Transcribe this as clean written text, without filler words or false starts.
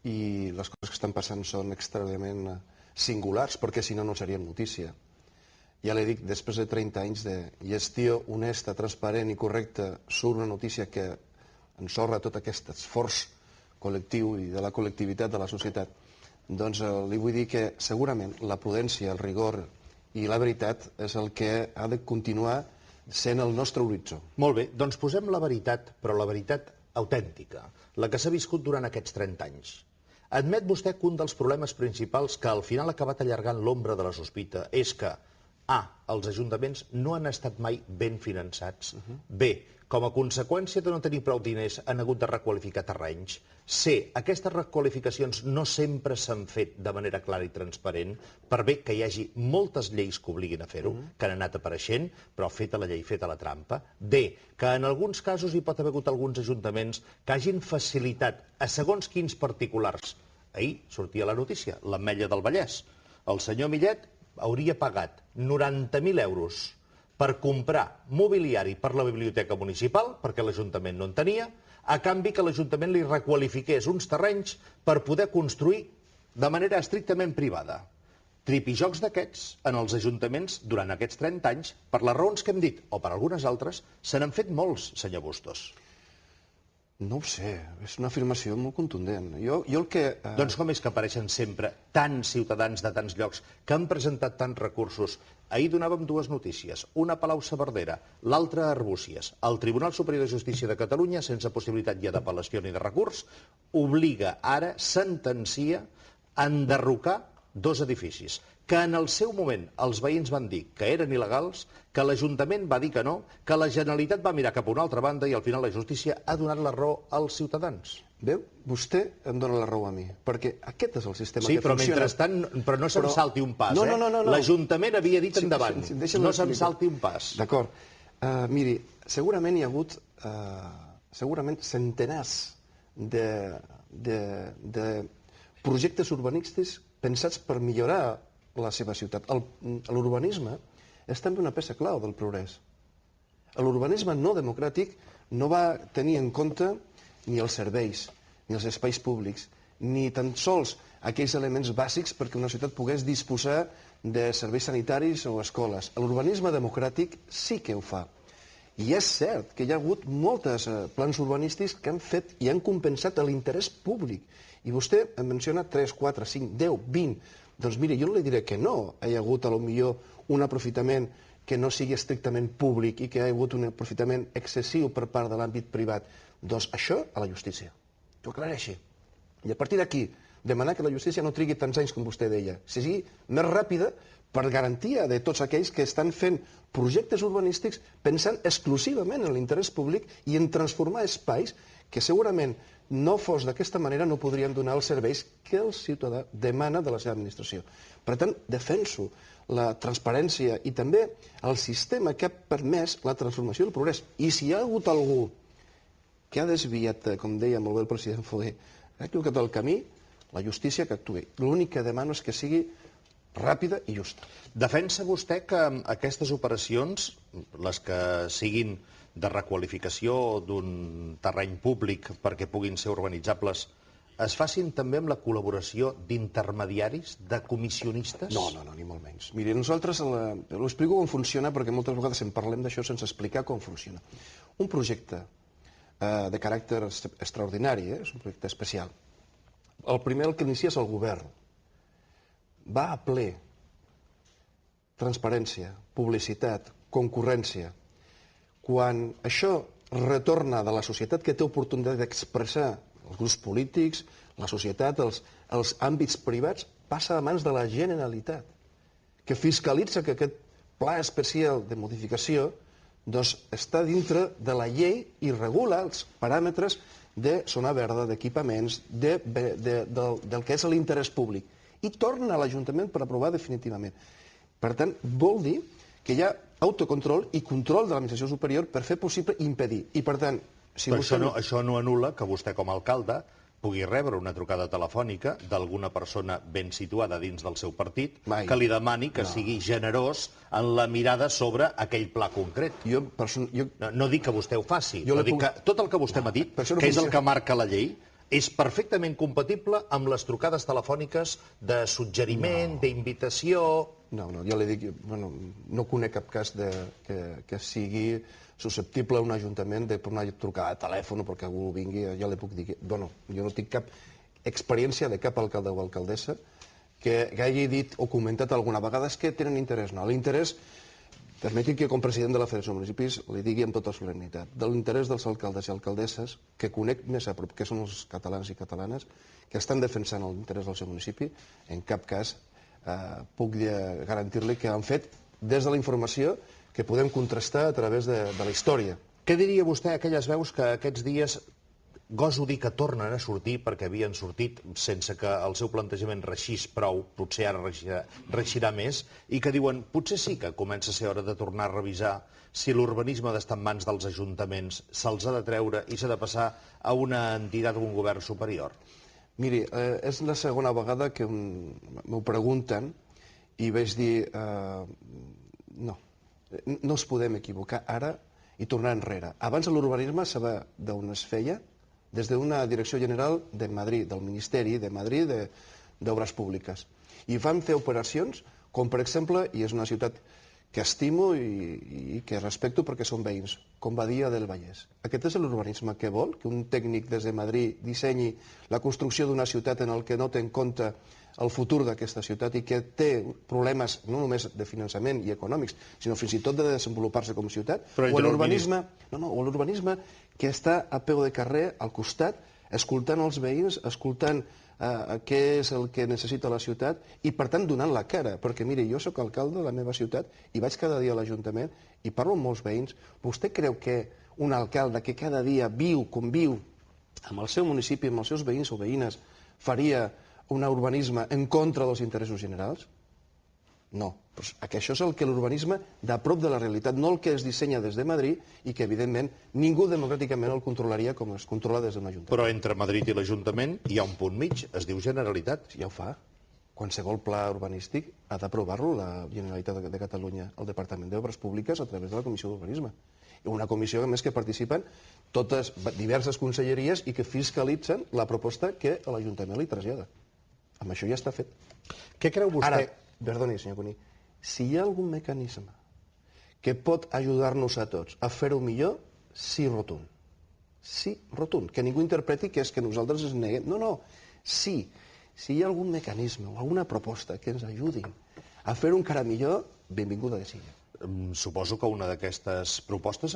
i les coses que estan passant són extraordinàriament singulars, perquè si no, no serien notícia. Ja li dic, després de 30 anys de gestió honesta, transparent i correcta, surt una notícia que ensorra tot aquest esforç col·lectiu i de la col·lectivitat de la societat. Doncs li vull dir que segurament la prudència, el rigor i la veritat és el que ha de continuar sent el nostre horitzó. Molt bé, doncs posem la veritat, però la veritat autèntica, la que s'ha viscut durant aquests 30 anys. Admet vostè que un dels problemes principals que al final ha acabat allargant l'ombra de la sospita és que A, els ajuntaments no han estat mai ben finançats. B, com a conseqüència de no tenir prou diners han hagut de requalificar terrenys. C, aquestes requalificacions no sempre s'han fet de manera clara i transparent, per bé que hi hagi moltes lleis que obliguin a fer-ho, que han anat apareixent, però feta la llei, feta la trampa. D, que en alguns casos hi pot haver hagut alguns ajuntaments que hagin facilitat a segons quins particulars. Ahir sortia la notícia, l'Ametlla del Vallès. El senyor Millet hauria pagat 90.000 euros per comprar mobiliari per la biblioteca municipal, perquè l'Ajuntament no en tenia, a canvi que l'Ajuntament li requalifiqués uns terrenys per poder construir de manera estrictament privada. Tripijocs d'aquests, en els ajuntaments, durant aquests 30 anys, per les raons que hem dit, o per algunes altres, se n'han fet molts, senyor Bustos. No ho sé, és una afirmació molt contundent. Jo el que... Doncs com és que apareixen sempre tants ciutadans de tants llocs que han presentat tants recursos? Ahir donàvem dues notícies, una a Palau-saverdera, l'altra a Arbúcies. El Tribunal Superior de Justícia de Catalunya, sense possibilitat ja d'apel·lació ni de recurs, obliga ara, sentencia, a enderrocar dos edificis, que en el seu moment els veïns van dir que eren il·legals, que l'Ajuntament va dir que no, que la Generalitat va mirar cap a una altra banda i al final la justícia ha donat la raó als ciutadans. Veu? Vostè em dona la raó a mi, perquè aquest és el sistema sí, que funciona. Sí, però mentrestant, però no se'n salti un pas, no, eh? No. L'Ajuntament havia dit endavant, no se'n salti un pas. D'acord. Miri, segurament hi ha hagut centenars de projectes urbanístics pensats per millorar la seva ciutat. L'urbanisme és també una peça clau del progrés. L'urbanisme no democràtic no va tenir en compte ni els serveis, ni els espais públics, ni tan sols aquells elements bàsics perquè una ciutat pogués disposar de serveis sanitaris o escoles. L'urbanisme democràtic sí que ho fa. I és cert que hi ha hagut molts plans urbanístics que han fet i han compensat l'interès públic. I vostè em menciona 3, 4, 5, 10, 20. Doncs mire, jo no li diré que no hi ha hagut potser un aprofitament que no sigui estrictament públic i que hi ha hagut un aprofitament excessiu per part de l'àmbit privat. Doncs això a la justícia, que ho aclareixi. I a partir d'aquí, demanar que la justícia no trigui tants anys com vostè deia, sigui més ràpida per garantia de tots aquells que estan fent projectes urbanístics pensant exclusivament en l'interès públic i en transformar espais que segurament no fos d'aquesta manera no podrien donar els serveis que el ciutadà demana de la seva administració. Per tant, defenso la transparència i també el sistema que ha permès la transformació del progrés. I si hi ha hagut algú que ha desviat, com deia molt bé el president Foguer, ha equivocat el camí, la justícia que actuï. L'únic que demano és que sigui ràpida i justa. Defensa vostè que aquestes operacions, les que siguin de requalificació d'un terreny públic perquè puguin ser urbanitzables, es facin també amb la col·laboració d'intermediaris, de comissionistes? No, ni molt menys. Miri, nosaltres ho explico com funciona perquè moltes vegades en parlem d'això sense explicar com funciona. Un projecte de caràcter extraordinari, és un projecte especial. El primer el que inicia és el govern. Va a ple. Transparència, publicitat, concurrència. Quan això retorna de la societat que té oportunitat d'expressar els grups polítics, la societat, els àmbits privats, passa a mans de la Generalitat, que fiscalitza que aquest pla especial de modificació està dintre de la llei i regula els paràmetres de zona verda, d'equipaments, del que és l'interès públic. I torna a l'Ajuntament per aprovar definitivament. Per tant, vol dir que hi ha autocontrol i control de l'administració superior per fer possible impedir. I per tant, si vostè... Però això no anul·la que vostè com a alcalde pugui rebre una trucada telefònica d'alguna persona ben situada dins del seu partit que li demani que sigui generós en la mirada sobre aquell pla concret. No dic que vostè ho faci, però dic que tot el que vostè m'ha dit, que és el que marca la llei, és perfectament compatible amb les trucades telefòniques de suggeriment, d'invitació... No, jo li dic, no conec cap cas que sigui susceptible a un ajuntament de tornar a trucar a telèfon perquè algú vingui, ja li puc dir... Jo no tinc cap experiència de cap alcalde o alcaldessa que hagi dit o comentat alguna vegada que tenen interès. No, l'interès, permeti que com president de la Federació de Municipis li digui amb tota solemnitat, de l'interès dels alcaldes i alcaldesses, que conec més a prop, que són els catalans i catalanes, que estan defensant l'interès del seu municipi, en cap cas puc garantir-li que han fet des de la informació que podem contrastar a través de la història. Què diria vostè a aquelles veus que aquests dies, goso dir que tornen a sortir perquè havien sortit sense que el seu plantejament reixís prou, potser ara reixirà més, i que diuen potser sí que comença a ser hora de tornar a revisar si l'urbanisme ha d'estar en mans dels ajuntaments, se'ls ha de treure i s'ha de passar a una entitat o un govern superior? Miri, és la segona vegada que m'ho pregunten i vaig dir no ens podem equivocar ara i tornar enrere. Abans l'urbanisme sabia d'on es feia, des d'una direcció general de Madrid, del Ministeri de Madrid d'Obres Públiques. I vam fer operacions com, per exemple, i és una ciutat que estimo i que respecto perquè són veïns, com Badia del Vallès. Aquest és l'urbanisme que vol, que un tècnic des de Madrid dissenyi la construcció d'una ciutat en què no té en compte el futur d'aquesta ciutat i que té problemes no només de finançament i econòmics, sinó fins i tot de desenvolupar-se com a ciutat, o l'urbanisme que està a peu de carrer, al costat, escoltant els veïns, escoltant què és el que necessita la ciutat i, per tant, donant la cara. Perquè, miri, jo sóc alcalde de la meva ciutat i vaig cada dia a l'Ajuntament i parlo amb molts veïns. Vostè creu que un alcalde que cada dia conviu amb el seu municipi, amb els seus veïns o veïnes, faria un urbanisme en contra dels interessos generals? No. Això és el que l'urbanisme de prop de la realitat, no el que es dissenya des de Madrid i que, evidentment, ningú democràticament el controlaria com es controla des d'un ajuntament. Però entre Madrid i l'Ajuntament hi ha un punt mig, es diu Generalitat. Ja ho fa. Qualsevol pla urbanístic ha d'aprovar-lo la Generalitat de Catalunya, el Departament d'Obres Públiques, a través de la Comissió d'Urbanisme. Una comissió, a més, que participen totes diverses conselleries i que fiscalitzen la proposta que l'Ajuntament li trasllada. Amb això ja està fet. Què creu vostè? Ara, perdoni, senyor Cuní, si hi ha algun mecanisme que pot ajudar-nos a tots a fer-ho millor, sí rotund. Sí rotund. Que ningú interpreti que és que nosaltres ens neguem. No. Sí. Si hi ha algun mecanisme o alguna proposta que ens ajudin a fer-ho encara millor, benvinguda que sigui. Suposo que una d'aquestes propostes